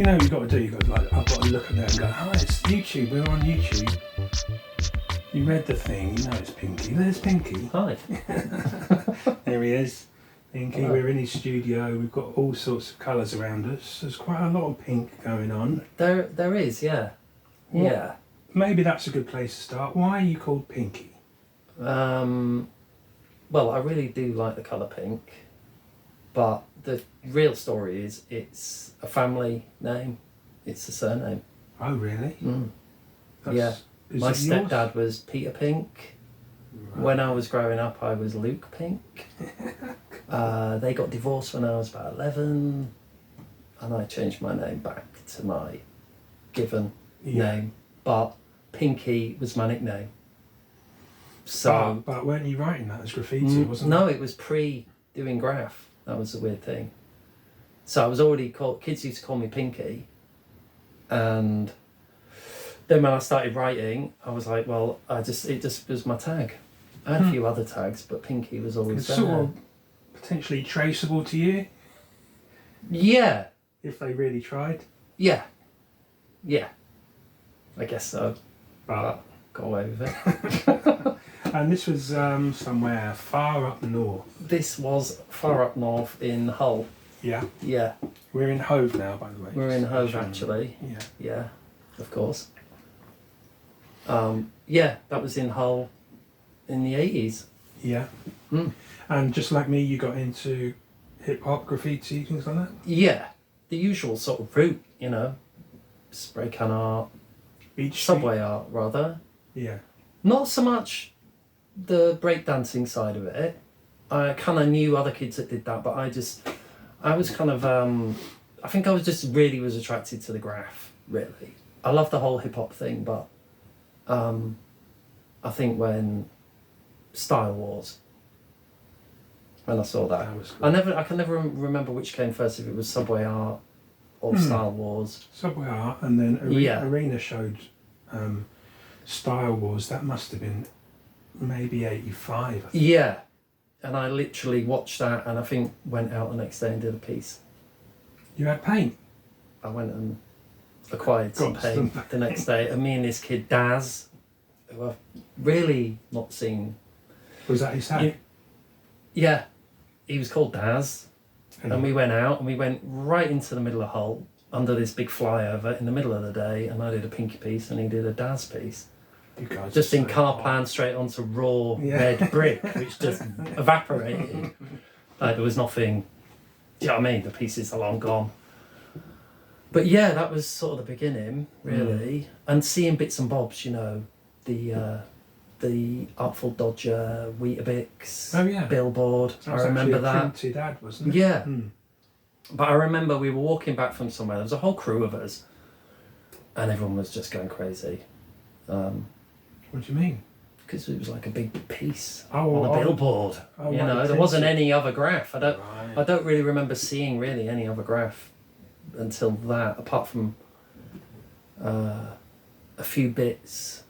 You know what you've got to do? You've got to, like, I've got to look at that and go, oh, it's YouTube, we're on YouTube. You read the thing, you know it's Pinky. There's Pinky. Hi. There he is. Pinky, we're in his studio, we've got all sorts of colours around us. There's quite a lot of pink going on. There is, yeah. What? Yeah. Maybe that's a good place to start. Why are you called Pinky? Well, I really do like the colour pink, but the real story is it's a family name. It's a surname. Oh, really? Yeah. Is My it yours? stepdad was Peter Pink. Right. When I was growing up, I was Luke Pink. They got divorced when I was about 11, and I changed my name back to my given name. But Pinky was my nickname. So, but weren't you writing that as graffiti, wasn't no, it? it was pre-doing graph. That was the weird thing. So I was already called. Kids used to call me Pinky, and then when I started writing, I was like, well, it just was my tag. I had a few other tags, but Pinky was always It's there. sort of potentially traceable to you, Yeah, if they really tried. yeah, I guess so. But Got away with it. and this was somewhere far up north. This was far up north in Hull. Yeah. Yeah, We're in Hove now, by the way. we're in Hove Showing you. actually. Yeah. Yeah, of course. Yeah, that was in Hull in the 80s. Yeah. Mm. And just like me, you got into hip hop, graffiti, things like that. Yeah, the usual sort of route, you know, spray can art, Beach subway art rather. Street. Yeah. Not so much the breakdancing side of it. I kind of knew other kids that did that, but I was kind of, I think I was just really was attracted to the graph, really. I love the whole hip hop thing, but I think when Style Wars, when I saw that, That was cool. I can never remember which came first, if it was Subway Art or Style Wars. Subway art, and then Yeah. Arena showed Style Wars. That must have been maybe 85. I think. Yeah, and I literally watched that, and I think went out the next day and did a piece. You had paint. I went and acquired some Got paint some. the next day, and me and this kid Daz, who I've really not seen. Was that his hat? Yeah, he was called Daz, and we went out and we went right into the middle of Hull under this big flyover in the middle of the day, and I did a Pinky piece and he did a Daz piece. You guys Just are in so car hot. plan straight onto raw Yeah. red brick, which just evaporated. Like there was nothing. Do you know what I mean? The pieces are long gone. But yeah, that was sort of the beginning, really. And seeing bits and bobs, you know, the Artful Dodger, Weetabix, Oh, yeah. Billboard. That I was remember actually a that. printed ad, wasn't it? Yeah. Mm. But I remember we were walking back from somewhere. There was a whole crew of us, and everyone was just going crazy. What do you mean? Because it was like a big piece Oh, on a billboard. oh, You right, know, the there wasn't printed. any other graph. I Right. don't really remember seeing really any other graph until that, apart from a few bits.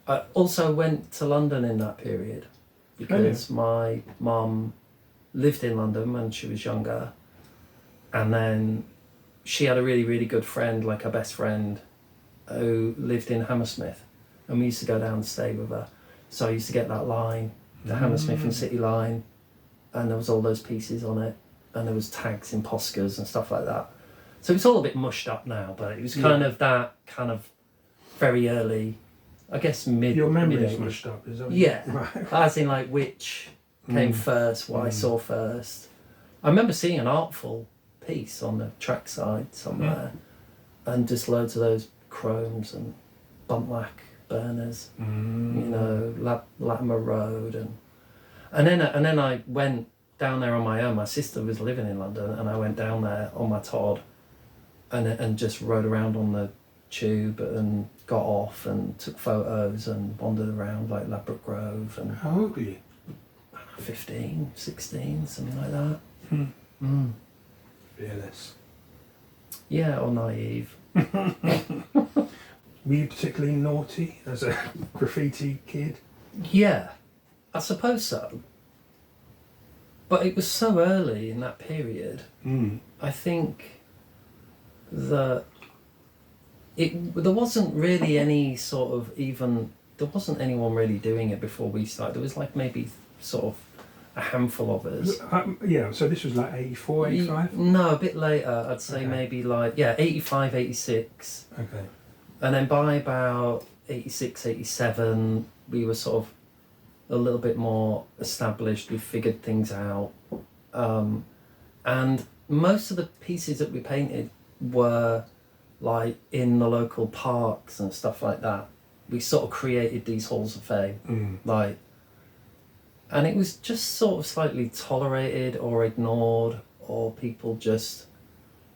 I also went to London in that period because my mum lived in London when she was younger, and then she had a really, really good friend, like her best friend, who lived in Hammersmith, and we used to go down and stay with her. So I used to get that line, the Hammersmith and City line, and there was all those pieces on it, and there was tags in Poscas and stuff like that. So it's all a bit mushed up now, but it was kind of that kind of very early, I guess Your memory's mid-80s. mushed up, is that what Yeah, Right. as in like which came first, what I saw first. I remember seeing an Artful piece on the trackside somewhere, and just loads of those chromes and Buntlack burners, you know, Latimer Road, and then I went down there on my own. My sister was living in London, and I went down there on my Todd, and just rode around on the tube and got off and took photos and wandered around like Ladbroke Grove and How old were you? 15, 16, something like that. Fearless. Yeah, or naive. Were you particularly naughty as a graffiti kid? Yeah, I suppose so. But it was so early in that period. I think that there wasn't really any sort of even, there wasn't anyone really doing it before we started. There was like maybe sort of a handful of us. Yeah, so this was like 84, 85? No, a bit later. I'd say Okay. maybe like, yeah, 85, 86. Okay. And then by about 86, 87, we were sort of a little bit more established. We figured things out. And most of the pieces that we painted were like in the local parks and stuff like that. We sort of created these halls of fame. Like, and it was just sort of slightly tolerated or ignored, or people just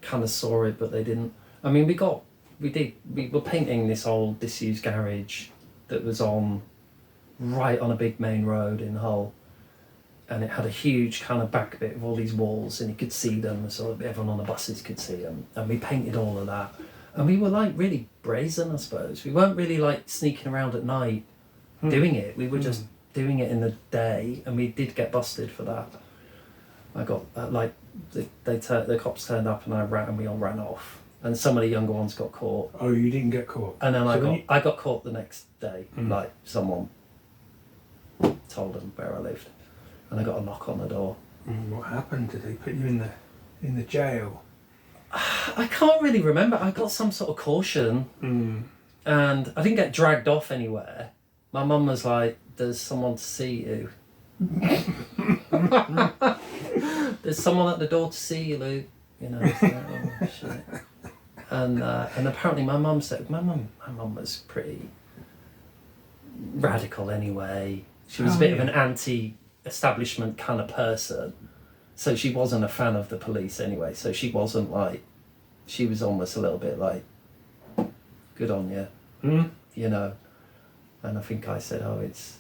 kind of saw it but they didn't. I mean, we were painting this old disused garage that was right on a big main road in Hull, and it had a huge kind of back bit of all these walls, and you could see them, so everyone on the buses could see them, and we painted all of that. And we were like really brazen, I suppose. We weren't really like sneaking around at night doing it. We were just doing it in the day, and we did get busted for that. I got like the cops turned up, and we all ran off, and some of the younger ones got caught. Oh, you didn't get caught? And then I got caught the next day. Like someone told them where I lived, and I got a knock on the door. What happened? Did they put you in the jail? I can't really remember. I got some sort of caution, and I didn't get dragged off anywhere. My mum was like, "There's someone to see you." There's someone at the door to see you, Luke. You know. It's like, oh, shit. And apparently my mum said, my mum was pretty radical anyway. She was a bit of an anti-establishment kind of person. So she wasn't a fan of the police anyway. So she wasn't like, she was almost a little bit like, good on you, you know. And I think I said, oh, it's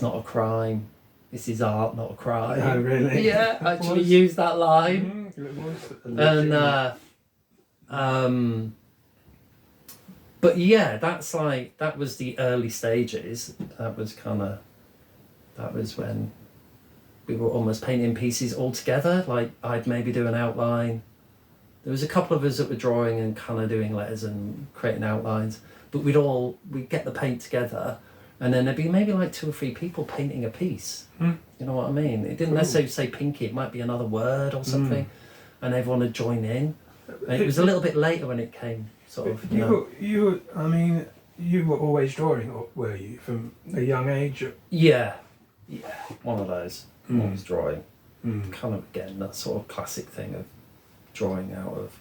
not a crime. This is art, not a crime. Oh, really? Yeah, I actually used that line. It was. And but yeah, that was the early stages. That was when we were almost painting pieces all together. Like I'd maybe do an outline. There was a couple of us that were drawing and kind of doing letters and creating outlines, but we'd get the paint together, and then there'd be maybe like 2 or 3 people painting a piece. You know what I mean? It didn't necessarily say pinky, it might be another word or something, and everyone would join in. And it was a little bit later when it came, sort of. You were always drawing, or were you, from a young age? Yeah, one of those. Always drawing. Kind of again that sort of classic thing of drawing out of.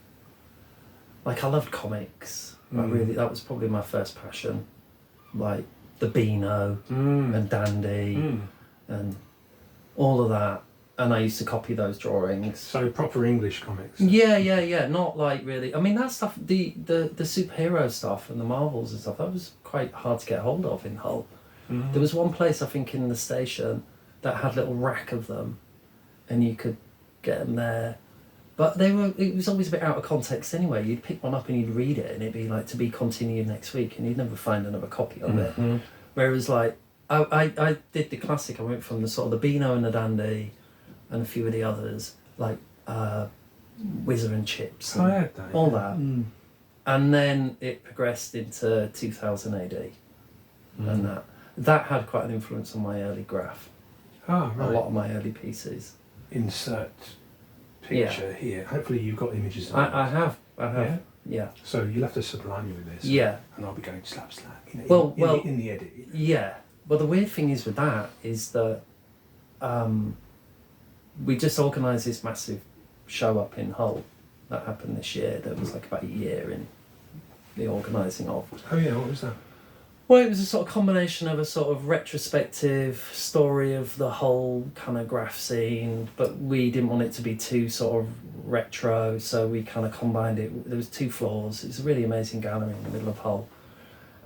Like I loved comics. That was probably my first passion. Like the Beano and Dandy and all of that. And I used to copy those drawings. So proper English comics. Yeah. Not like really. I mean that stuff, the superhero stuff and the Marvels and stuff, that was quite hard to get hold of in Hull. There was one place I think in the station that had a little rack of them, and you could get them there. But it was always a bit out of context anyway. You'd pick one up and you'd read it, and it'd be like to be continued next week, and you'd never find another copy of it. Whereas like I did the classic. I went from the sort of the Beano and the Dandy, and a few of the others, like Whizzer and Chips, and I had that. all that. And then it progressed into 2000 AD, and that had quite an influence on my early graph. Oh, right. A lot of my early pieces. Insert picture here. Hopefully you've got images of it. I have. Yeah. So you'll have to supply me with this. Yeah. And I'll be going slap. You know, in the edit. You know. Yeah. Well, the weird thing is with that is that we just organised this massive show up in Hull that happened this year. That was like about a year in the organising of. Oh yeah, what was that? Well, it was a sort of combination of a sort of retrospective story of the whole kind of graph scene, but we didn't want it to be too sort of retro, so we kind of combined it. There was 2 floors. It's a really amazing gallery in the middle of Hull,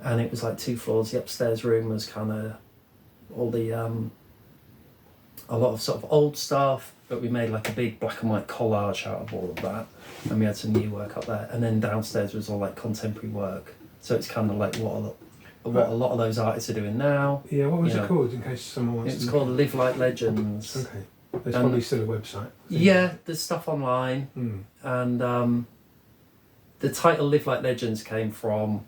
and it was like 2 floors. The upstairs room was kind of all the a lot of sort of old stuff, but we made like a big black and white collage out of all of that, and we had some new work up there. And then downstairs was all like contemporary work, so it's kind of like what a lot of those artists are doing now. Yeah, what was it called, in case someone wants to... It's called Live Like Legends. Okay. There's probably still a website. Yeah, there's stuff online. And the title "Live Like Legends" came from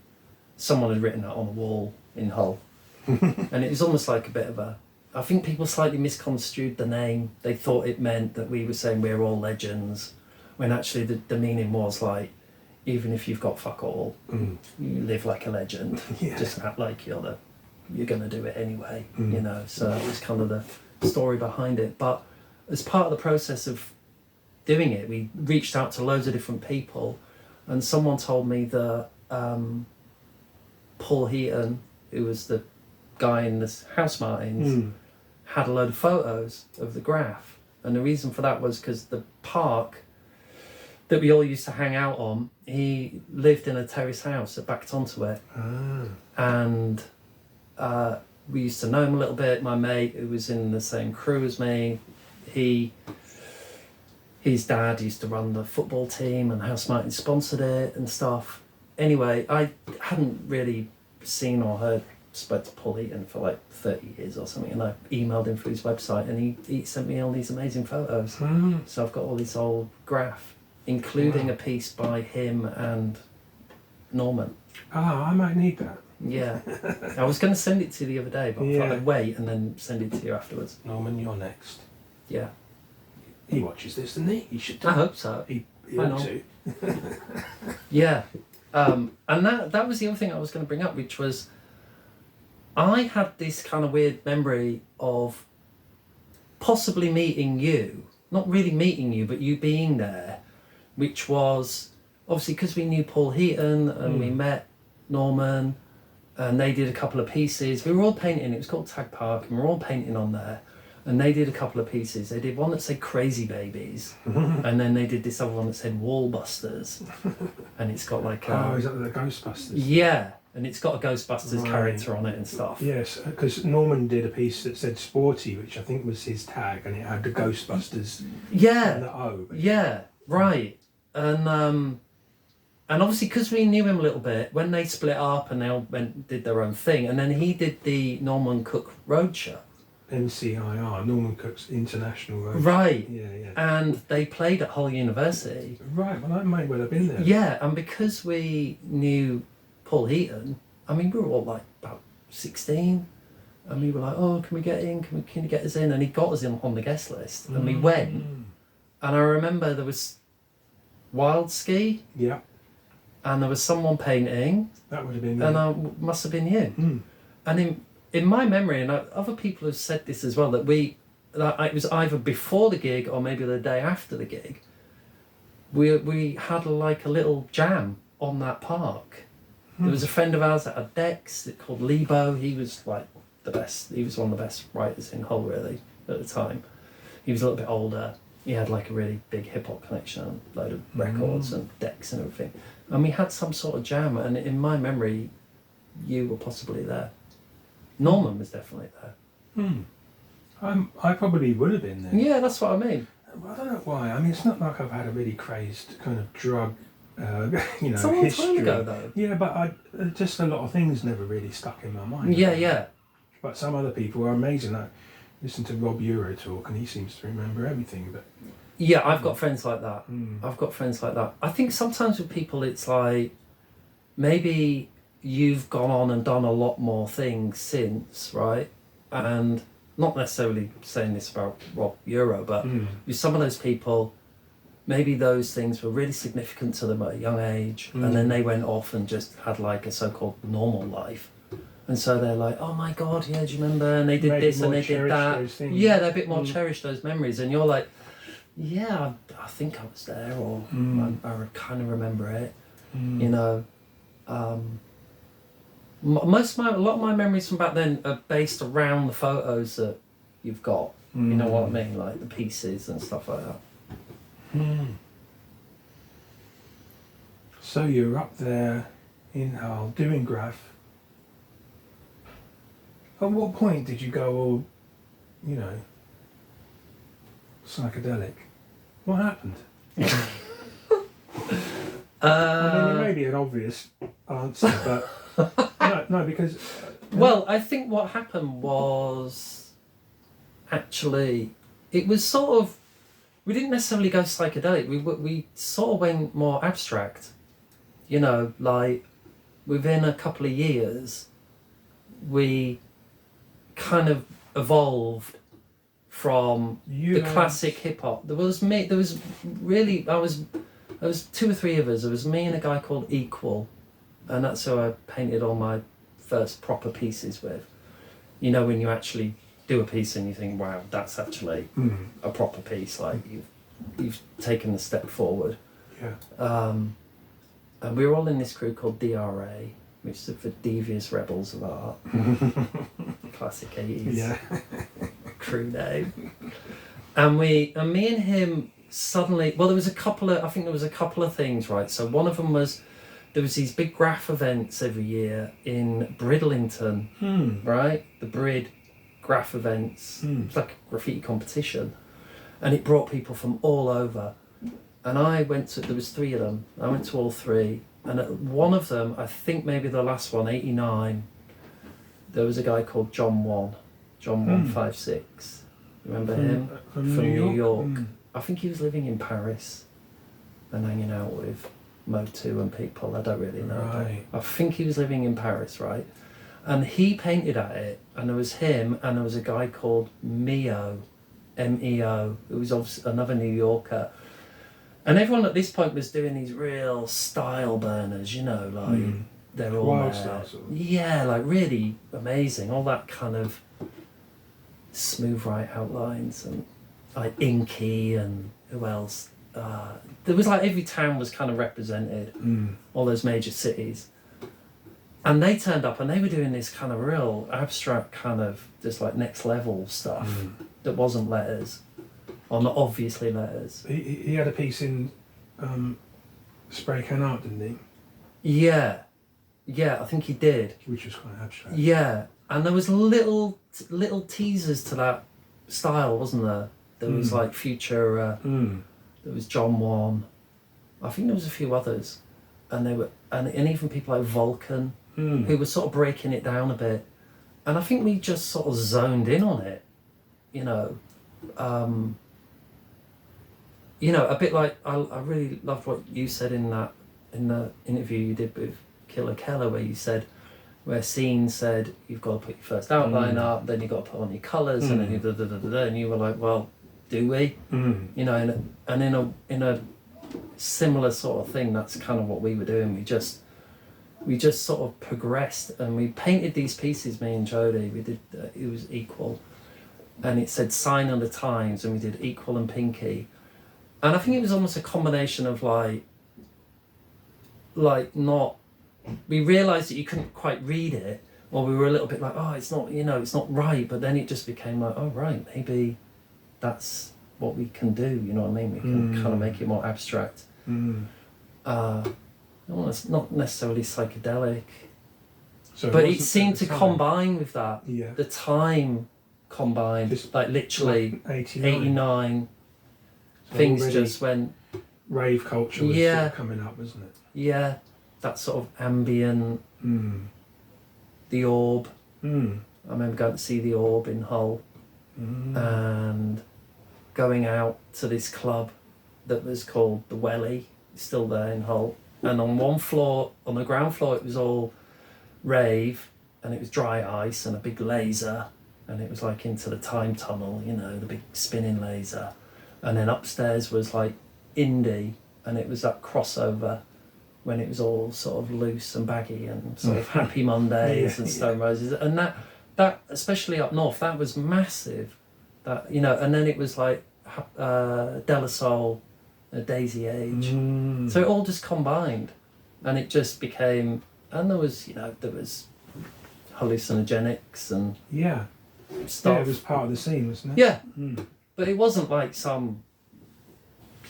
someone had written it on a wall in Hull, and it was almost like a bit of a. I think people slightly misconstrued the name. They thought it meant that we were saying we're all legends, when actually the meaning was like, even if you've got fuck all, you live like a legend. Yeah. Just act like you're gonna do it anyway, you know. So that was kind of the story behind it. But as part of the process of doing it, we reached out to loads of different people, and someone told me that Paul Heaton, who was the guy in the House Martins, had a load of photos of the graph, and the reason for that was because the park that we all used to hang out on, he lived in a terrace house that backed onto it, and we used to know him a little bit. My mate, who was in the same crew as me, his dad used to run the football team, and House Martin sponsored it and stuff. Anyway, I hadn't really seen or spoke to Paul Heaton for like 30 years or something, and I emailed him through his website, and he sent me all these amazing photos. So I've got all this old graph, including a piece by him and Norman. I might need that. Yeah. I was going to send it to you the other day, but I thought I'd wait and then send it to you afterwards. Norman, you're next. Yeah. He watches this, doesn't he? He should do. I hope so. He I ought know. to. Yeah. And that was the other thing I was going to bring up, which was I had this kind of weird memory of possibly meeting you, not really meeting you, but you being there, which was obviously because we knew Paul Heaton and we met Norman, and they did a couple of pieces. We were all painting, it was called Tag Park, and we were all painting on there. And they did a couple of pieces. They did one that said Crazy Babies, and then they did this other one that said Wall Busters. And it's got like is that the Ghostbusters? Yeah, and it's got a Ghostbusters character on it and stuff. Yes, because Norman did a piece that said Sporty, which I think was his tag, and it had the Ghostbusters and the O. Yeah, right. And obviously because we knew him a little bit, when they split up and they all did their own thing, and then he did the Norman Cook Roadshow. NCIR, Norman Cook's International Road. Right. Yeah. And they played at Hull University. Right, well, I might well have been there. Yeah, and because we knew Paul Heaton, I mean, we were all like about 16, and we were like, oh, can we get in? Can you get us in? And he got us in on the guest list, and we went. And I remember there was Wild Ski. Yeah. And there was someone painting. That would have been you. And must have been you. And in my memory, and other people have said this as well, that it was either before the gig or maybe the day after the gig, we had like a little jam on that park. There was a friend of ours that had decks called Lebo. He was like the best. He was one of the best writers in Hull really at the time. He was a little bit older. He had like a really big hip hop collection and a load of records and decks and everything. And we had some sort of jam, and in my memory, you were possibly there. Norman was definitely there. I probably would have been there. Yeah, that's what I mean. I don't know why. I mean, it's not like I've had a really crazed kind of drug, It's a long history. time ago, though. Yeah, but just a lot of things never really stuck in my mind. Yeah. But some other people are amazing. I listen to Rob Euro talk, and he seems to remember everything. But yeah, I've got friends like that. I've got friends like that. I think sometimes with people, it's like maybe you've gone on and done a lot more things since, right? And not necessarily saying this about Rob Euro, but with some of those people, maybe those things were really significant to them at a young age, and then they went off and just had like a so-called normal life. And so they're like, oh my God, yeah, do you remember? And they did maybe this and they did that. Yeah, they're a bit more cherished, those memories. And you're like, yeah, I think I was there, or I kind of remember it, you know. A lot of my memories from back then are based around the photos that you've got. You know what I mean, like the pieces and stuff like that. So you're up there in Hull doing graph. At what point did you go all, psychedelic? What happened? I mean, it may be an obvious answer, but no, because... Well, I think what happened was actually, it was sort of, we didn't necessarily go psychedelic, we sort of went more abstract. You know, like within a couple of years, we kind of evolved from the classic hip hop. There was me. There was really. There was 2 or 3 of us. There was me and a guy called Equal, and that's who I painted all my first proper pieces with. You know, when you actually do a piece and you think, wow, that's actually a proper piece. Like you've taken a step forward. Yeah. And we were all in this crew called DRA, which stood for Devious Rebels of Art. Classic 80s crew name. And me and him suddenly, well, there was a couple of things, right? So one of them was, there was these big graph events every year in Bridlington, right? The Brid graph events. It's like a graffiti competition. And it brought people from all over. And I went to, there was 3 of them. I went to all 3. And at one of them, I think maybe the last one, 89, there was a guy called John 156. Remember him? From New York. I think he was living in Paris and hanging out with Motu and people. I don't really know. Right. But I think he was living in Paris, right? And he painted at it, and there was him, and there was a guy called Meo, M-E-O, who was obviously another New Yorker. And everyone at this point was doing these real style burners, you know, like they're all Wild there. style, sort of. Yeah, like really amazing. All that kind of smooth right outlines and like Inky and who else? There was like every town was kind of represented, all those major cities. And they turned up and they were doing this kind of real abstract kind of just like next level stuff that wasn't letters. Or not obviously letters. He had a piece in spray can art, didn't he? Yeah, I think he did. Which was quite abstract. Yeah, and there was little teasers to that style, wasn't there? There was like Future. There was John 1. I think there was a few others, and they were and even people like Vulcan, who were sort of breaking it down a bit. And I think we just sort of zoned in on it, you know. You know, a bit like I really loved what you said in the interview you did with Killer Keller, where Scene said you've got to put your first outline up, then you've got to put on your colours, and then you and you were like, well, do we? You know, and in a similar sort of thing, that's kind of what we were doing. We just sort of progressed, and we painted these pieces. Me and Jodie, we did. It was Equal, and it said Sign of the Times, and we did Equal and Pinky. And I think it was almost a combination of like not, we realised that you couldn't quite read it, or we were a little bit like, oh, it's not, you know, it's not right. But then it just became like, oh, right, maybe that's what we can do. You know what I mean? We can kind of make it more abstract. It's not necessarily psychedelic, So but it seemed to combine with that. Yeah. The time combined, Just like literally like 89. 89. So Things already just went. Rave culture was sort of coming up, wasn't it? Yeah, that sort of ambient. The Orb. I remember going to see the Orb in Hull, and going out to this club that was called the Welly. It's still there in Hull. And on one floor, on the ground floor, it was all rave, and it was dry ice and a big laser, and it was like into the time tunnel, you know, the big spinning laser. And then upstairs was like indie, and it was that crossover when it was all sort of loose and baggy and sort of Happy Mondays and Stone Roses. And that especially up north, that was massive. That, you know, and then it was like De La Soul, Daisy Age. So it all just combined, and it just became, and there was hallucinogenics and stuff. Yeah, it was part of the scene, wasn't it? Yeah. But it wasn't like some,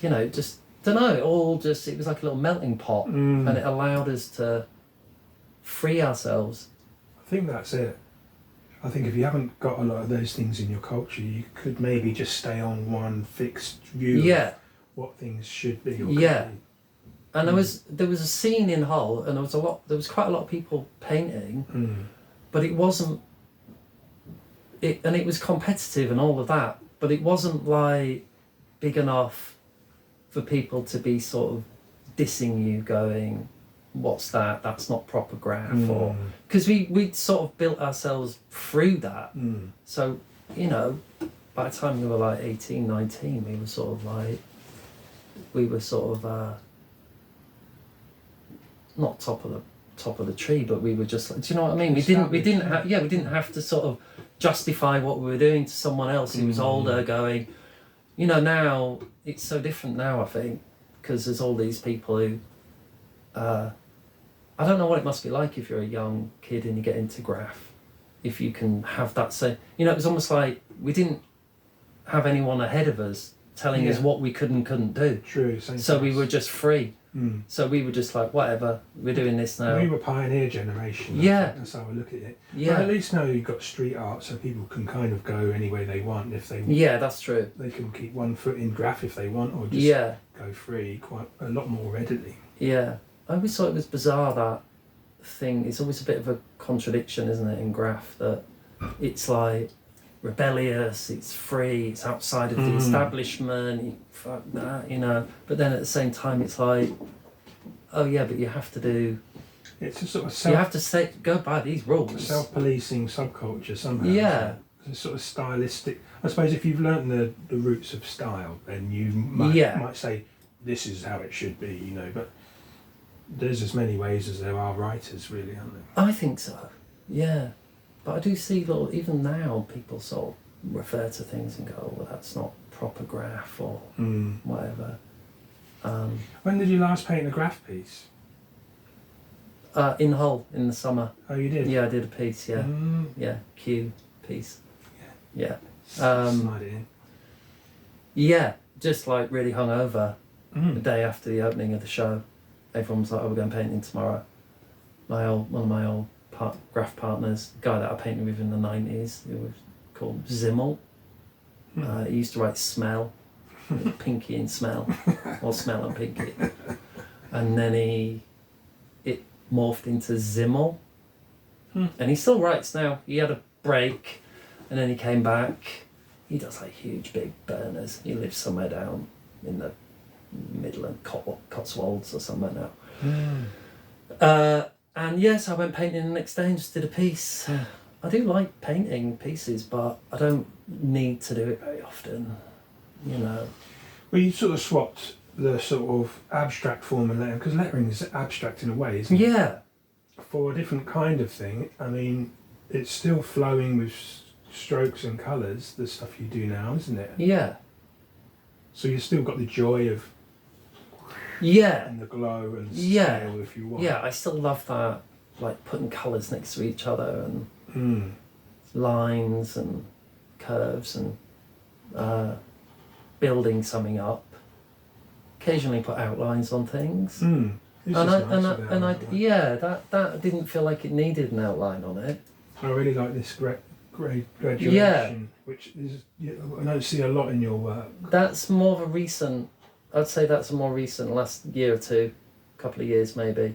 you know, just, don't know, it was like a little melting pot, and it allowed us to free ourselves. I think that's it. I think if you haven't got a lot of those things in your culture, you could maybe just stay on one fixed view of what things should be or could be. And there was a scene in Hull, and there was quite a lot of people painting, but it wasn't, and it was competitive and all of that, but it wasn't like big enough for people to be sort of dissing you, going, what's that? That's not proper graph, or because we'd sort of built ourselves through that. So, you know, by the time we were like 18, 19, we were sort of not top of the tree, but we were just like, do you know what I mean? We didn't have to sort of justify what we were doing to someone else who was older, going, you know, now it's so different now, I think, because there's all these people who I don't know what it must be like if you're a young kid and you get into graph, if you can have that same, you know, it was almost like we didn't have anyone ahead of us telling us what we could and couldn't do. True. So we were just free. So we were just like, whatever, we're doing this now. We were pioneer generation. Yeah. That's how I look at it. Yeah. But at least now you've got street art, so people can kind of go any way they want if they. Yeah, that's true. They can keep one foot in graph if they want, or just go free quite a lot more readily. Yeah. I always thought it was bizarre, that thing. It's always a bit of a contradiction, isn't it, in graph, that it's like rebellious, it's free, it's outside of the establishment, fuck that, you know. But then at the same time, it's like, oh yeah, but you have to do. It's a sort of you have to go by these rules. Self-policing subculture somehow. Yeah. It's a sort of stylistic. I suppose if you've learnt the roots of style, then you might say this is how it should be, you know. But there's as many ways as there are writers, really, aren't there? I think so. Yeah. But I do see even now people sort of refer to things and go, well, that's not proper graph or whatever. When did you last paint a graph piece? In Hull in the summer. Oh, you did? Yeah, I did a piece. Yeah, yeah, Q piece. Yeah. Slide it in. Yeah, just like really hungover. The day after the opening of the show, everyone was like, "Oh, we're going painting tomorrow." One of my old graph partners, the guy that I painted with in the 90s, it was called Zimmel. He used to write Smell, Pinky and Smell, or Smell and Pinky. And then it morphed into Zimmel. And he still writes now. He had a break and then he came back. He does like huge big burners. He lives somewhere down in the Midland Cotswolds or somewhere now. And yes, I went painting the next day and just did a piece. I do like painting pieces, but I don't need to do it very often, you know. Well, you sort of swapped the sort of abstract form and lettering, because lettering is abstract in a way, isn't it? Yeah. For a different kind of thing, I mean, it's still flowing with strokes and colours, the stuff you do now, isn't it? Yeah. So you've still got the joy of and the glow and scale, if you want. Yeah, I still love that, like putting colours next to each other and lines and curves and building something up. Occasionally put outlines on things. That didn't feel like it needed an outline on it. I really like this graduation, which is, I don't see a lot in your work. That's more of a recent. I'd say that's a more recent, last year or two, couple of years maybe.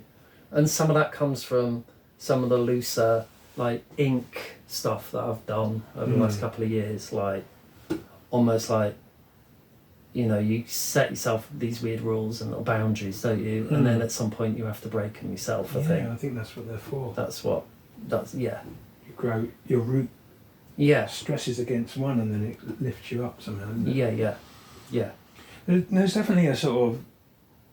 And some of that comes from some of the looser, like ink stuff that I've done over the last couple of years, like almost like, you know, you set yourself these weird rules and little boundaries, don't you? And then at some point you have to break them yourself, I think. I think that's what they're for. You grow, your root Yeah. stresses against one and then it lifts you up somehow, doesn't it? Yeah. There's definitely a sort of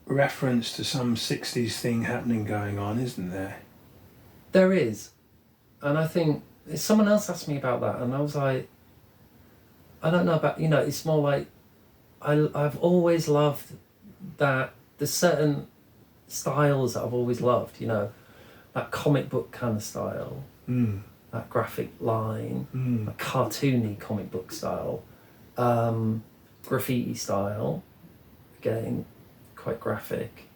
reference to some 60s thing happening going on, isn't there? There is. And I think someone else asked me about that and I was like, I don't know about, it's more like I've always loved that there's certain styles that I've always loved, that comic book kind of style, that graphic line, a cartoony comic book style, graffiti style, again, quite graphic,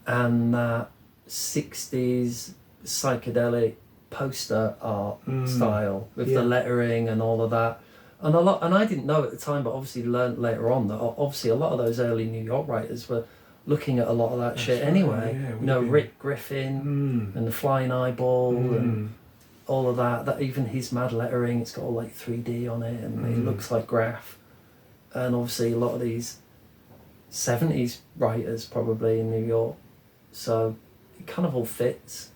and that 60s psychedelic poster art style with the lettering and all of that. And I didn't know at the time, but obviously learned later on that obviously a lot of those early New York writers were looking at a lot of that shit anyway. Rick Griffin and the Flying Eyeball and all of that even his mad lettering, it's got all like 3D on it and it looks like graph. And obviously a lot of these 70s writers probably in New York. So it kind of all fits.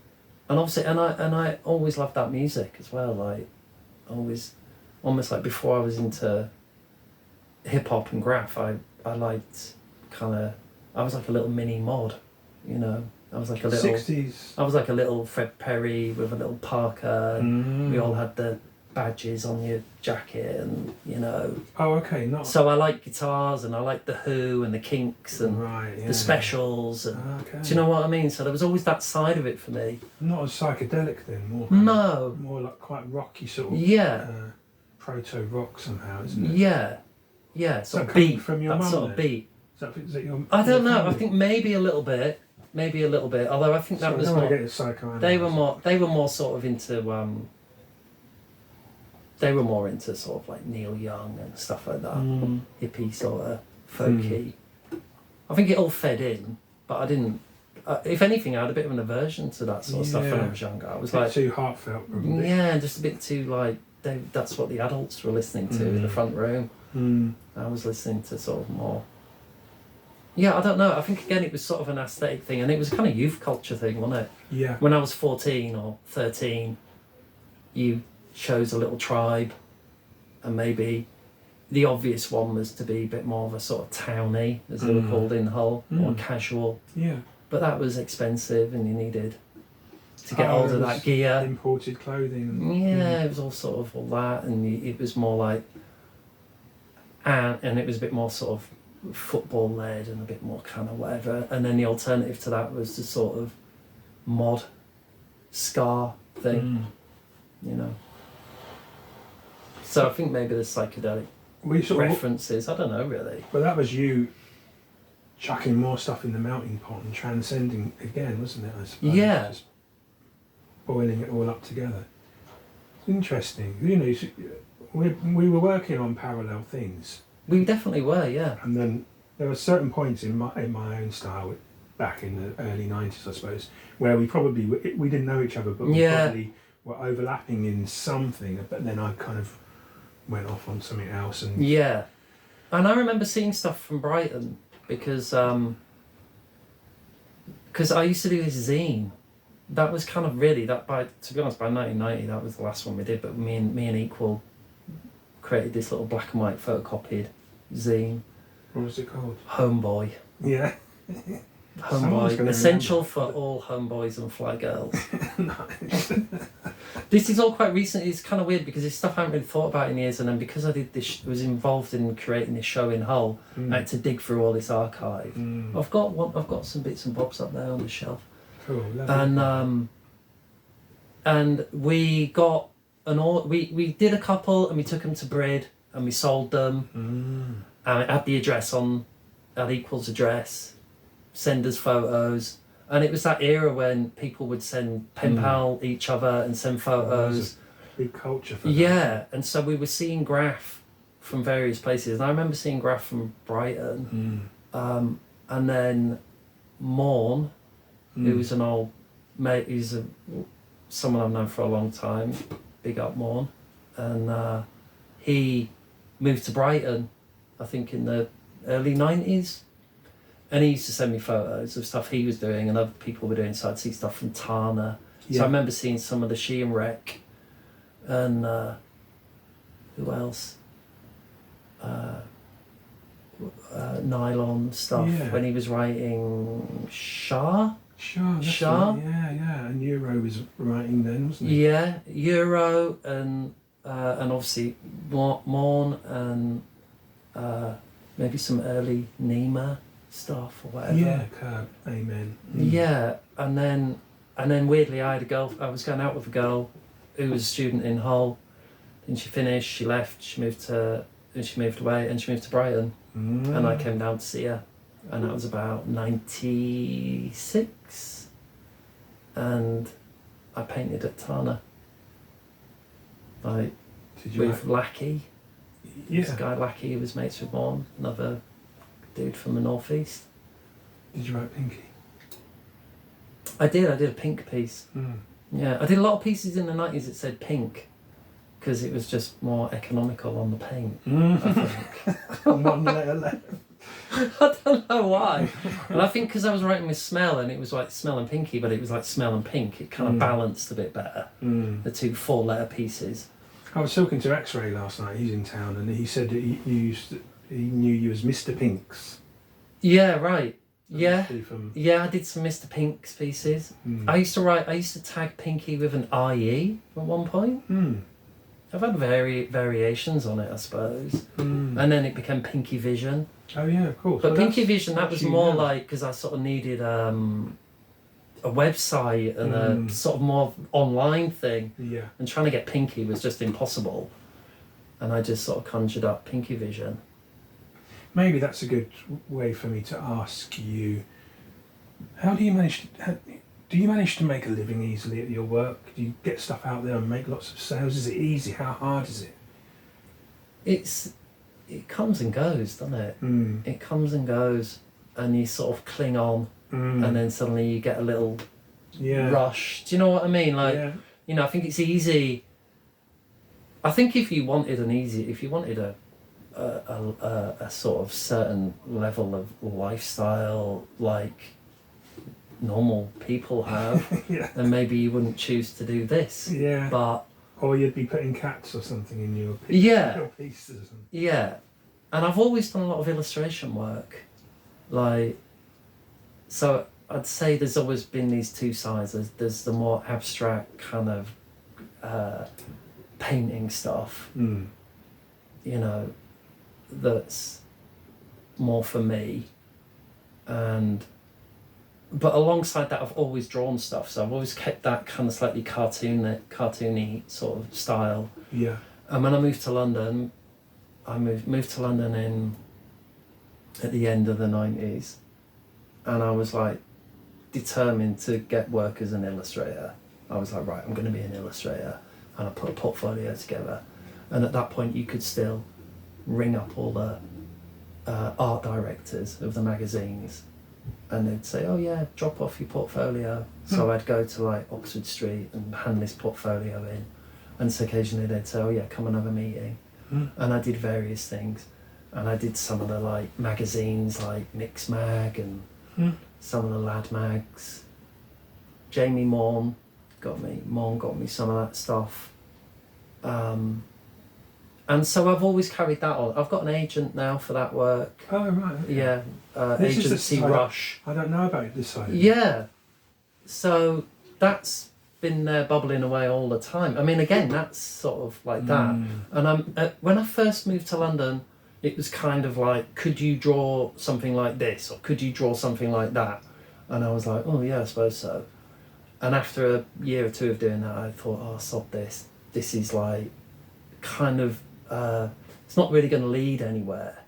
And obviously, and I always loved that music as well. Like, always, almost like before I was into hip hop and graph, I liked I was like a little mini mod, you know. I was like a little 60s. I was like a little Fred Perry with a little parka, and we all had the badges on your jacket, and you know. Oh, okay, not. So I like guitars, and I like the Who and the Kinks and the Specials, and do you know what I mean? So there was always that side of it for me. Not as psychedelic then, more. More like quite rocky sort of. Proto rock somehow, isn't it? Yeah. Sort of beat from your mum. Sort of beat. Is that your? I don't know. I think maybe a little bit. Although I think that was more. They were more sort of into. They were more into sort of like Neil Young and stuff like that, hippie sort of folky. I think it all fed in, but I didn't. If anything, I had a bit of an aversion to that sort of stuff when I was younger. I was like too heartfelt, probably. Yeah, just a bit too like. That's what the adults were listening to in the front room. I was listening to sort of more. Yeah, I don't know. I think again it was sort of an aesthetic thing, and it was a kind of youth culture thing, wasn't it? Yeah. When I was 14 or 13, you chose a little tribe, and maybe the obvious one was to be a bit more of a sort of towny, as they were called in Hull, or casual. Yeah. But that was expensive, and you needed to get hold of that gear. Imported clothing. Yeah, it was all sort of all that, and it was more like, and it was a bit more sort of football led and a bit more kind of whatever. And then the alternative to that was the sort of mod ska thing, you know. So I think maybe the psychedelic references. I don't know really. But that was you chucking more stuff in the melting pot and transcending again, wasn't it? I suppose. Yeah. Just boiling it all up together. Interesting. You know, we were working on parallel things. We definitely were, yeah. And then there were certain points in my own style back in the early 90s, I suppose, where we didn't know each other, but we probably were overlapping in something. But then I kind of went off on something else. And I remember seeing stuff from Brighton because I used to do this zine. That was kind of really to be honest, by 1990 that was the last one we did. But me and Equal created this little black and white photocopied zine. What was it called? Homeboy. Yeah. Homeboy. Essential for all homeboys and fly girls. Nice. This is all quite recent. It's kind of weird because it's stuff I haven't really thought about in years, and then because I did this, was involved in creating this show in Hull, I had to dig through all this archive. I've got some bits and bobs up there on the shelf. Cool. And we got we did a couple, and we took them to Brid, and we sold them. And it had the address at Equal's address, send us photos. And it was that era when people would send pen pal each other and send photos. Big culture for that. Yeah, and so we were seeing graph from various places. And I remember seeing graph from Brighton. And then Morn, who was an old mate, he's someone I've known for a long time. Big up Morn. And he moved to Brighton, I think in the early 90s. And he used to send me photos of stuff he was doing and other people were doing. So I'd see stuff from Tana. So I remember seeing some of the She and Wreck. And who else? Nylon stuff when he was writing Shah. Shah. Yeah. And Euro was writing then, wasn't he? Yeah, Euro and obviously Morn and maybe some early Nima stuff or whatever. Yeah, Curb, Amen. Yeah, and then weirdly I was going out with a girl who was a student in Hull. Then she finished, she left, she moved away and she moved to Brighton. And I came down to see her. And that was about 96. And I painted at Tana. With Lackey. Yeah. This guy Lackey who was mates with Morn, another dude from the northeast. Did you write Pinky? I did a pink piece. Yeah, I did a lot of pieces in the 90s that said pink. because it was just more economical on the paint, Mm. I think. One letter left. I don't know why. And I think because I was writing with smell and it was like smell and pinky, but it was like smell and pink, it kind of balanced a bit better, the two 4-letter pieces. I was talking to X-Ray last night, he's in town, and he said that he knew you as Mr. Pinks. Yeah, right. Yeah. From... Yeah, I did some Mr. Pink's pieces. I used to tag Pinky with an IE at one point. I've had variations on it, I suppose. And then it became Pinky Vision. Oh yeah, of course. But Pinky Vision, that was more like, because I sort of needed a website and a sort of more online thing. Yeah. And trying to get Pinky was just impossible. And I just sort of conjured up Pinky Vision. Maybe that's a good way for me to ask you, how do you manage to make a living easily at your work? Do you get stuff out there and make lots of sales? Is it easy? How hard is it? It comes and goes, doesn't it? It comes and goes, and you sort of cling on, and then suddenly you get a little rush. Do you know what I mean? Like, you know, I think it's easy. I think if you wanted a sort of certain level of lifestyle like normal people have, then maybe you wouldn't choose to do this. Yeah. But or you'd be putting cats or something in your pieces. Yeah. And I've always done a lot of illustration work. Like, so I'd say there's always been these two sides. There's the more abstract kind of painting stuff, you know, that's more for me. But alongside that, I've always drawn stuff, so I've always kept that kind of slightly cartoony sort of style. Yeah. And when I moved to London, I moved to London at the end of the 90s, and I was like determined to get work as an illustrator. I was like, right, I'm going to be an illustrator, and I put a portfolio together. And at that point, you could still ring up all the art directors of the magazines, and they'd say, oh yeah, drop off your portfolio. So I'd go to like Oxford Street and hand this portfolio in, and so occasionally they'd say, oh yeah, come and have a meeting. And I did various things, and I did some of the like magazines like Mix Mag and some of the Lad Mags. Jamie Morn got me some of that stuff. And so I've always carried that on. I've got an agent now for that work. Oh, right. Okay. Yeah, Agency Rush. I don't know about this side. Yeah. So that's been there bubbling away all the time. I mean, again, that's sort of like that. And when I first moved to London, it was kind of like, could you draw something like this? Or could you draw something like that? And I was like, oh yeah, I suppose so. And after a year or two of doing that, I thought, oh, sod this. This is like kind of, it's not really going to lead anywhere,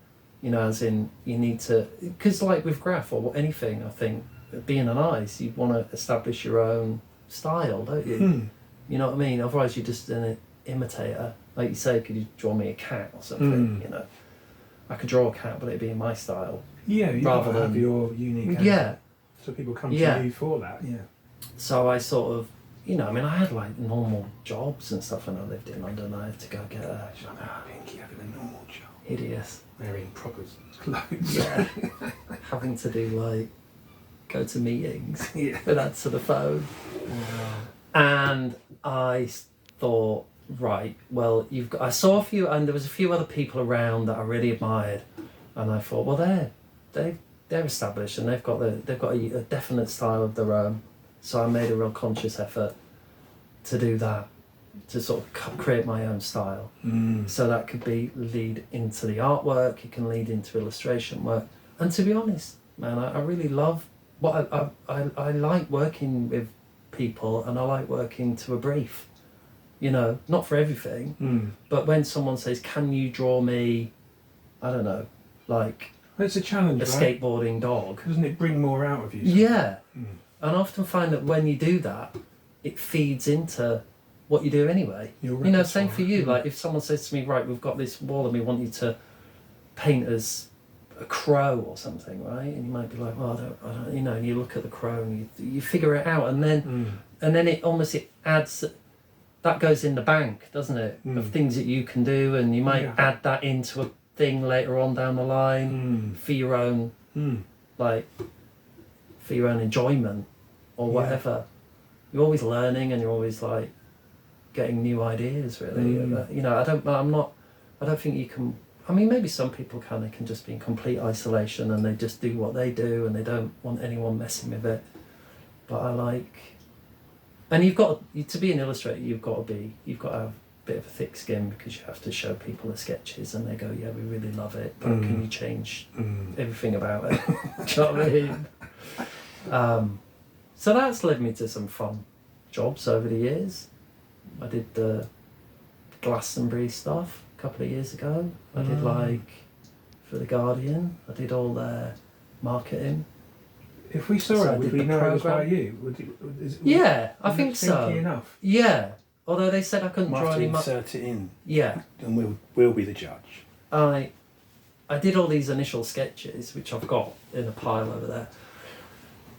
you know, as in you need to, because like with graph or anything, I think being an artist, you want to establish your own style, don't you? You know what I mean? Otherwise you're just an imitator. Like you say, could you draw me a cat or something? You know, I could draw a cat, but it'd be in my style. Yeah, you rather than have your unique. Yeah. So people come to you for that. Yeah. So I sort of, you know, I mean, I had like normal jobs and stuff when I lived in London. I had to go get a Pinky having a normal job. Hideous. Wearing proper clothes. Yeah. Having to do like, go to meetings and answer the phone. Wow. And I thought, right, well, I saw a few, and there was a few other people around that I really admired, and I thought, well, they're established and they've got a definite style of their own. So I made a real conscious effort to do that, to sort of create my own style. So that could lead into the artwork, it can lead into illustration work. And to be honest, man, I really love what I like working with people, and I like working to a brief. You know, not for everything, but when someone says, can you draw me, I don't know, like it's a challenge, skateboarding dog. Doesn't it bring more out of you? Yeah. And I often find that when you do that, it feeds into what you do anyway. You know, same for you. Like if someone says to me, right, we've got this wall and we want you to paint as a crow or something, right? And you might be like, well, I don't, you know, and you look at the crow and you figure it out, and then it almost adds that goes in the bank, doesn't it? Of things that you can do, and you might add that into a thing later on down the line for your own, like, for your own enjoyment or whatever. You're always learning, and you're always like getting new ideas. Really, you know. I don't think you can. I mean, maybe some people can. They can just be in complete isolation and they just do what they do, and they don't want anyone messing with it. But I like. And to be an illustrator, you've got to have a bit of a thick skin, because you have to show people the sketches and they go, yeah, we really love it, but can you change everything about it? Do you know what I mean? So that's led me to some fun jobs over the years. I did the Glastonbury stuff a couple of years ago. I did for The Guardian, I did all their marketing. If we saw it, would we know it was by you? I think so. Enough? Yeah. Although they said I couldn't draw any. Insert it in. Yeah. And we'll be the judge. I did all these initial sketches, which I've got in a pile over there.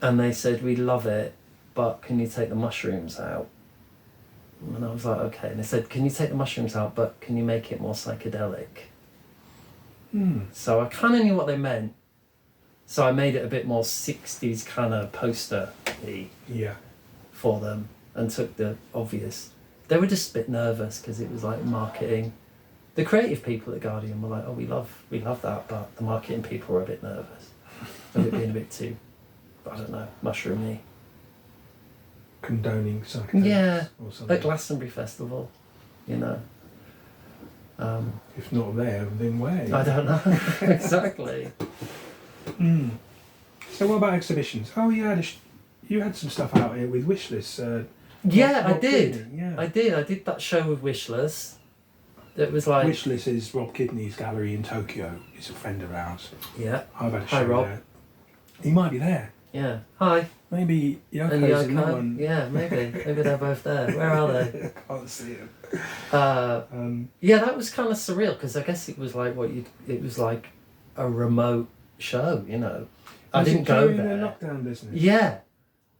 And they said, we love it, but can you take the mushrooms out? And I was like, okay. And they said, can you take the mushrooms out, but can you make it more psychedelic? So I kind of knew what they meant. So I made it a bit more 60s kind of poster-y for them, and took the obvious. They were just a bit nervous because it was like marketing. The creative people at Guardian were like, oh, we love that, but the marketing people were a bit nervous of it being a bit too, I don't know, mushroomy. Condoning psychedelics or something. At Glastonbury Festival, you know. If not there, then where? I don't know. Exactly. So what about exhibitions? Oh, you had some stuff out here with Wishless. I did. I did that show with Wishless. It was like... Wishless is Rob Kidney's gallery in Tokyo. He's a friend of ours. Yeah. I've had a show Hi, Rob. there. He might be there. Yeah. Hi. Maybe Yoko's in that one. Yeah, maybe. Maybe they're both there. Where are they? I can't see them. That was kind of surreal, because I guess it was like it was like a remote show, you know. I didn't go there. During the lockdown business.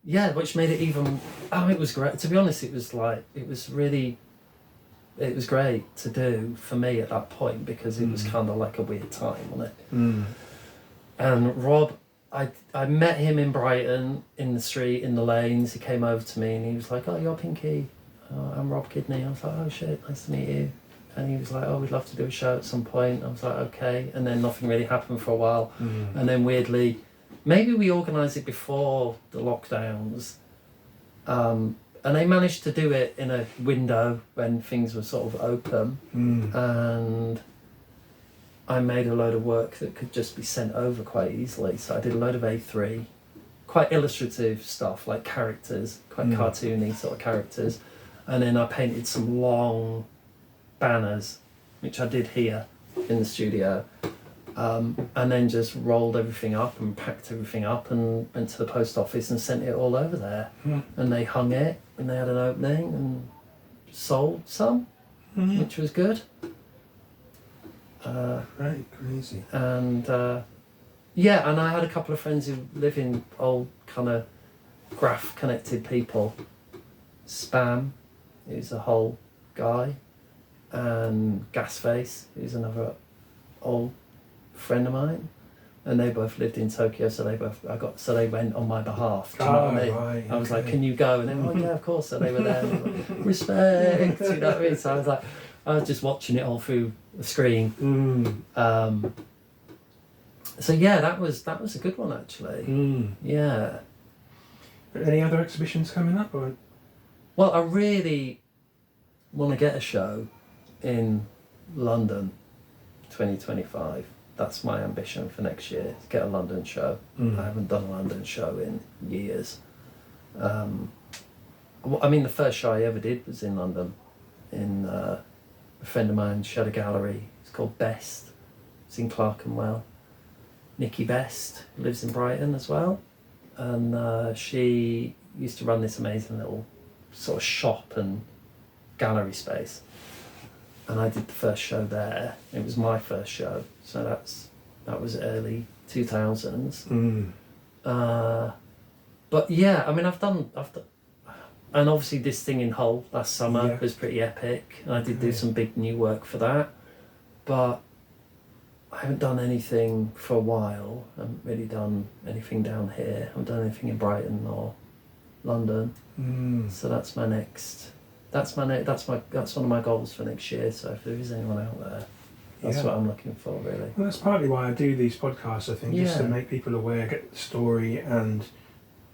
Yeah, which made it even. Oh, it was great. To be honest, it was great to do for me at that point, because it was kind of like a weird time, wasn't it? And Rob, I met him in Brighton, in the street, in the lanes. He came over to me and he was like, "Oh, you're Pinky. Oh, I'm Rob Kidney." I was like, "Oh shit, nice to meet you." And he was like, "Oh, we'd love to do a show at some point." I was like, "Okay." And then nothing really happened for a while. And then weirdly, maybe we organised it before the lockdowns. And they managed to do it in a window when things were sort of open. And I made a load of work that could just be sent over quite easily. So I did a load of A3, quite illustrative stuff, like characters, quite cartoony sort of characters. And then I painted some long banners, which I did here in the studio. And then just rolled everything up and packed everything up and went to the post office and sent it all over there. And they hung it, and they had an opening and sold some, which was good. Right, crazy. And and I had a couple of friends who live in old kind of graph connected people. Spam, who's a whole guy, and Gasface, who's another old friend of mine, and they both lived in Tokyo, so they went on my behalf. Do you know what I mean? Right, I was like, "Can you go?" And they were like, "Yeah, of course." So they were there. And they were like, respect, you know what I mean? So I was just watching it all through the screen. So yeah, that was a good one actually. Yeah. Any other exhibitions coming up? Or? Well, I really want to get a show in London, 2025. That's my ambition for next year, to get a London show. I haven't done a London show in years. I mean, the first show I ever did was in London. A friend of mine, she had a gallery. It's called Best. It's in Clerkenwell. Nikki Best lives in Brighton as well. And she used to run this amazing little sort of shop and gallery space. And I did the first show there. It was my first show, so that was early 2000s. But yeah, I mean, I've done and obviously this thing in Hull last summer was pretty epic, and I did do some big new work for that, but I haven't done anything for a while. I haven't really done anything down here. I haven't done anything in Brighton or London. So that's my next. That's one of my goals for next year. So if there is anyone out there, that's what I'm looking for, really. Well, that's partly why I do these podcasts. I think just to make people aware, get the story, and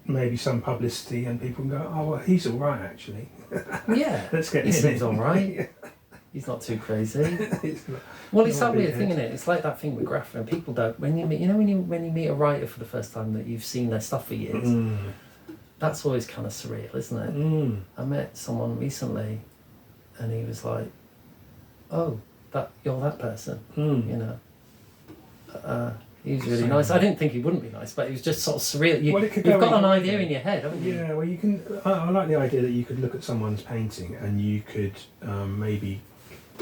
maybe some publicity, and people can go, "Oh, well, he's all right, actually." Yeah, let's get he him seems in. All right. He's not too crazy. It's that weird thing, isn't it? It's like that thing with graffiti. And people don't. When you meet, when you meet a writer for the first time that you've seen their stuff for years, that's always kind of surreal, isn't it? I met someone recently, and he was like, "Oh, you're that person," you know. He was really nice. I didn't think he wouldn't be nice, but it was just sort of surreal. You've got an idea in your head, haven't you? Yeah, well, you can. I like the idea that you could look at someone's painting and you could maybe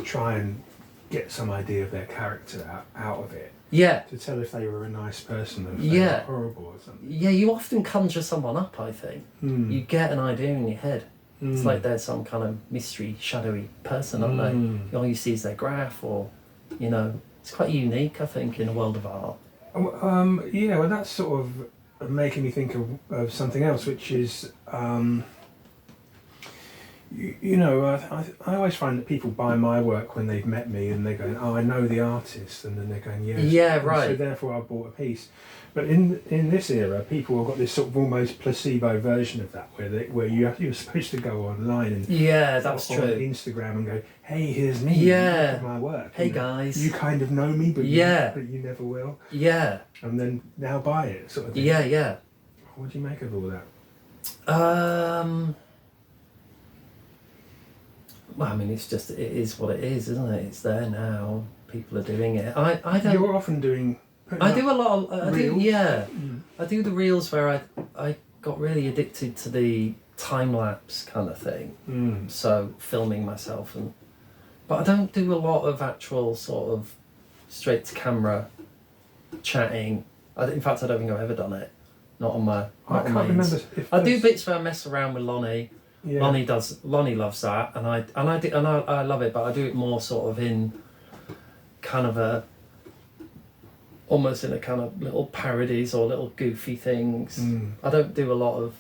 try and get some idea of their character out of it. Yeah. To tell if they were a nice person or if they were horrible or something. Yeah, you often conjure someone up, I think. You get an idea in your head. It's like they're some kind of mystery, shadowy person, aren't they? All you see is their graph, or, you know, it's quite unique, I think, in a world of art. Yeah, well, that's sort of making me think of something else, which is, you know, I always find that people buy my work when they've met me and they're going, "Oh, I know the artist," and then they're going, "Yes." Yeah, right. So therefore I bought a piece. But in this era, people have got this sort of almost placebo version of that, where you're supposed to go online and that's on true. Instagram and go, "Hey, here's me. Yeah. Look at my work. Hey, guys. You kind of know me, but you never will." Yeah. And then now buy it, sort of thing. Yeah. What do you make of all that? Well, I mean, it is what it is, isn't it? It's there now. People are doing it. I don't. You're often doing. I do a lot of. Reels? I do the reels where I got really addicted to the time lapse kind of thing. So filming myself but I don't do a lot of actual sort of straight to camera chatting. In fact, I don't think I've ever done it. Not on my. I can't remember. I do bits where I mess around with Lonnie. Yeah. Lonnie loves that, and I love it, but I do it more sort of in kind of almost in a kind of little parodies or little goofy things. I don't do a lot of.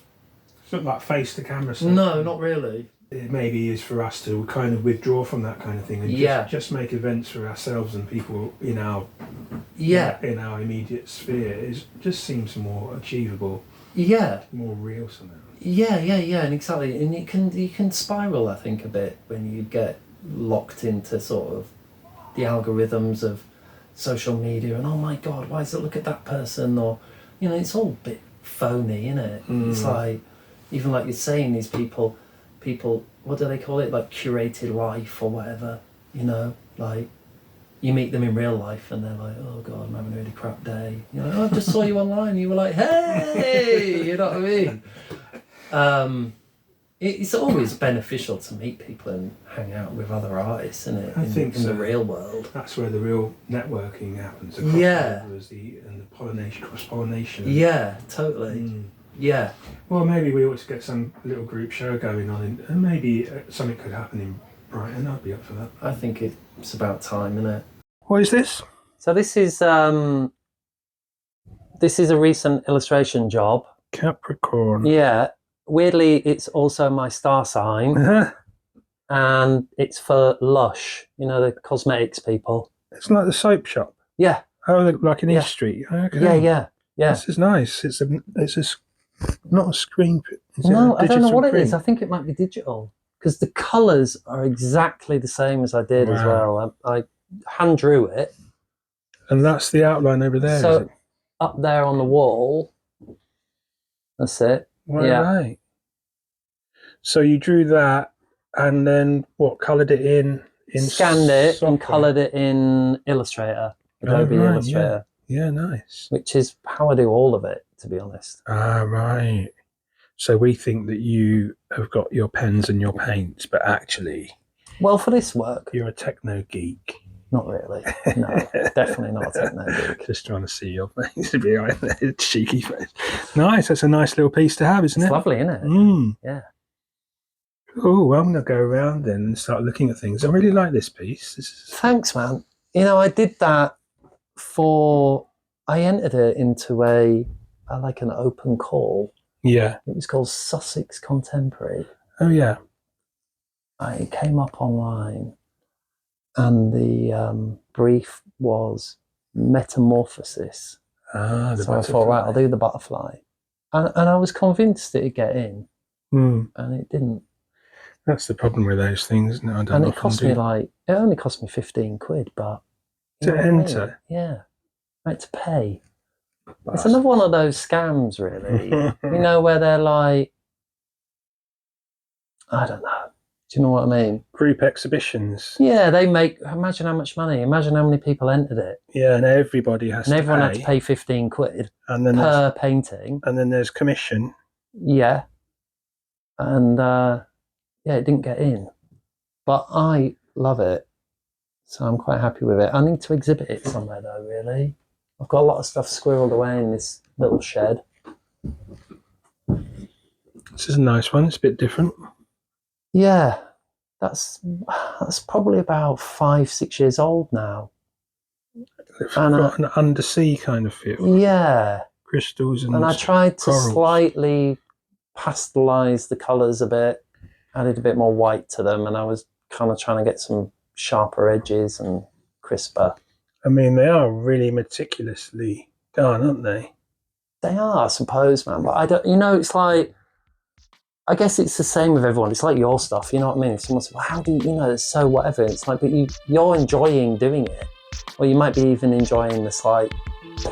It's not like face to camera stuff. No, not really. It maybe is for us to kind of withdraw from that kind of thing and just make events for ourselves and people in our immediate sphere. It just seems more achievable. Yeah. More real somehow. Yeah, and exactly, and you can spiral, I think, a bit when you get locked into sort of the algorithms of social media, and oh my God, why does it look at that person? Or, you know, it's all a bit phony, isn't it? It's like, even like you're saying, these people, what do they call it? Like curated life or whatever, you know, like you meet them in real life and they're like, "Oh God, I'm having a really crap day." You know, "I just saw you online." And you were like, "Hey," you know what I mean? It's always beneficial to meet people and hang out with other artists, isn't it? I think in the real world. That's where the real networking happens. Across and the cross-pollination. Yeah, totally. Yeah. Well, maybe we ought to get some little group show going on, and maybe something could happen in Brighton. I'd be up for that. I think it's about time, isn't it? What is this? So this is a recent illustration job. Capricorn. Yeah. Weirdly, it's also my star sign, and it's for Lush. You know, the cosmetics people. It's like the soap shop. Yeah. Oh, like in East Street. Okay. Yeah. This is nice. It's not a screen. No, I don't know what it is. I think it might be digital because the colours are exactly the same as I did as well. I hand drew it. And that's the outline over there. So is it? Up there on the wall. That's it. Right. So you drew that, and then what? Coloured it in scanned it software. and coloured it in Illustrator, Adobe Illustrator. Yeah, nice. Which is how I do all of it, to be honest. Ah, right. So we think that you have got your pens and your paints, but actually, well, for this work, you're a techno geek. Not really. No, definitely not a techno geek. Just trying to see your face behind that cheeky face. Nice. That's a nice little piece to have, isn't it? It's lovely, isn't it? Yeah. Oh, well, I'm going to go around then and start looking at things. I really like this piece. Thanks, man. I did that I entered it into like an open call. Yeah. It was called Sussex Contemporary. Oh, yeah. It came up online, and the brief was metamorphosis. So I thought, right, I'll do the butterfly. And I was convinced it'd get in, and it didn't. That's the problem with those things. No, I don't. And it only cost me 15 quid, but to enter, yeah, right, to pay. It's another one of those scams, really. Where they're like, I don't know. Do you know what I mean? Group exhibitions. Yeah, they make. Imagine how much money. Imagine how many people entered it. Yeah, and everybody has. And everyone had to pay 15 quid and then per painting. And then there's commission. Yeah, and it didn't get in, but I love it, so I'm quite happy with it. I need to exhibit it somewhere though. Really, I've got a lot of stuff squirreled away in this little shed. This is a nice one. It's a bit different. Yeah, that's probably about 5-6 years old now. It's got an undersea kind of feel. Yeah, crystals and I tried to corals. Slightly pastelize the colours a bit, added a bit more white to them, and I was kind of trying to get some sharper edges and crisper. I mean, they are really meticulously done, aren't they? They are, I suppose, man. But I don't. It's like, I guess it's the same with everyone. It's like your stuff, you know what I mean? If someone says, well, how do you, it's so whatever. It's like, but you're enjoying doing it. Or you might be even enjoying the slight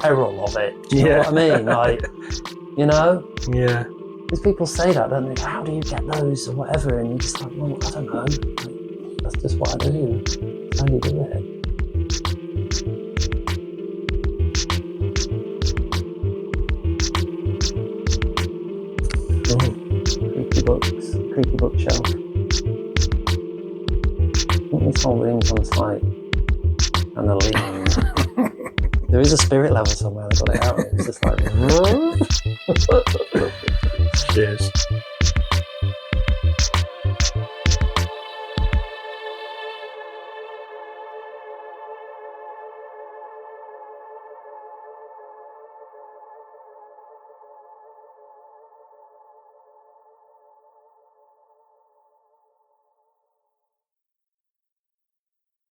peril of it. Do you know what I mean? Like, Yeah. Because people say that, don't they? How do you get those or whatever? And you're just like, well, I don't know. Like, that's just what I do. That's how you do it. Creepy bookshelf. I think this whole room's on site. And the lean. There is a spirit level somewhere. I got it out. It's just like. Cheers.